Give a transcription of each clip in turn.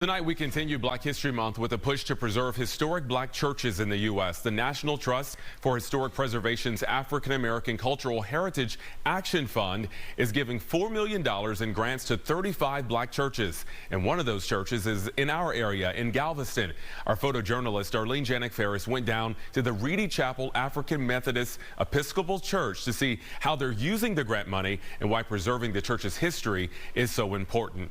Tonight we continue Black History Month with a push to preserve historic black churches in the U.S. The National Trust for Historic Preservation's African American Cultural Heritage Action Fund is giving $4 million in grants to 35 black churches. And one of those churches is in our area in Galveston. Our photojournalist Darlene Faires went down to the Reedy Chapel African Methodist Episcopal Church to see how they're using the grant money and why preserving the church's history is so important.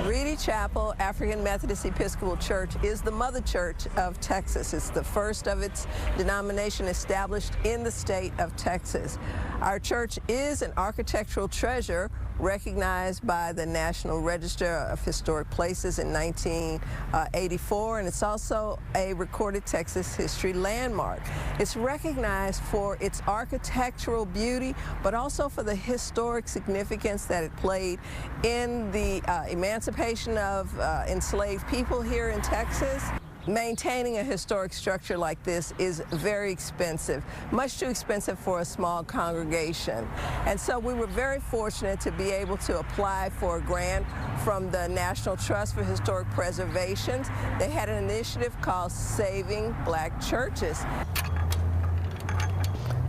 Reedy Chapel African Methodist Episcopal Church is the mother church of Texas. It's the first of its denomination established in the state of Texas. Our church is an architectural treasure recognized by the National Register of Historic Places in 1984, and it's also a recorded Texas history landmark. It's recognized for its architectural beauty, but also for the historic significance that it played in the emancipation of enslaved people here in Texas. Maintaining a historic structure like this is very expensive, much too expensive for a small congregation. And so we were very fortunate to be able to apply for a grant from the National Trust for Historic Preservation. They had an initiative called Saving Black Churches.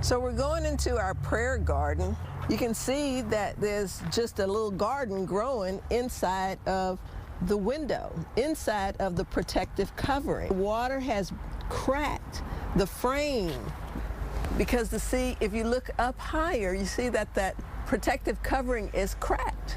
So we're going into our prayer garden. You can see that there's just a little garden growing inside of the window, inside of the protective covering. Water has cracked the frame because if you look up higher, you see that that protective covering is cracked.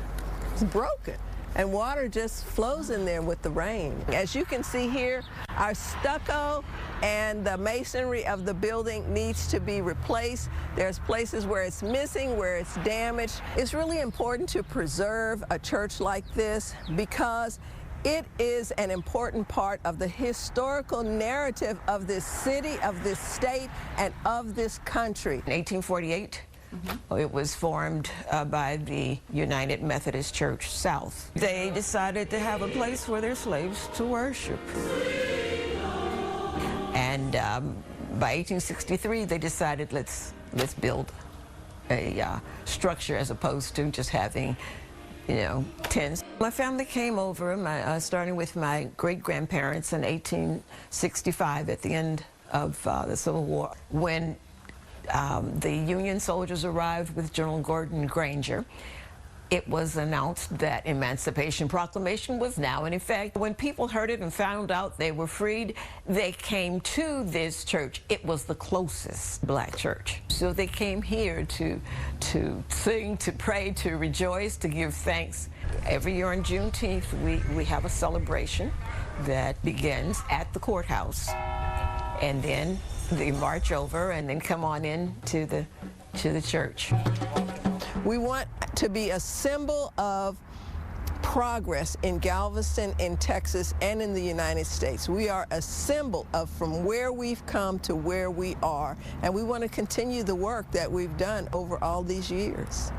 It's broken. And water just flows in there with the rain. As you can see here, our stucco and the masonry of the building needs to be replaced. There's places where it's missing, where it's damaged. It's really important to preserve a church like this because it is an important part of the historical narrative of this city, of this state, and of this country. In 1848, it was formed by the United Methodist Church South. They decided to have a place for their slaves to worship. And by 1863, they decided let's build a structure as opposed to just having, tents. My family came over, starting with my great-grandparents in 1865 at the end of the Civil War, when the Union soldiers arrived with General Gordon Granger. It was announced that Emancipation Proclamation was now in effect. When people heard it and found out they were freed, they came to this church. It was the closest black church. So they came here to sing, to pray, to rejoice, to give thanks. Every year on Juneteenth, we have a celebration that begins at the courthouse. And then they march over and then come on in to the church. We want to be a symbol of progress in Galveston, in Texas, and in the United States. We are a symbol of from where we've come to where we are, and we want to continue the work that we've done over all these years.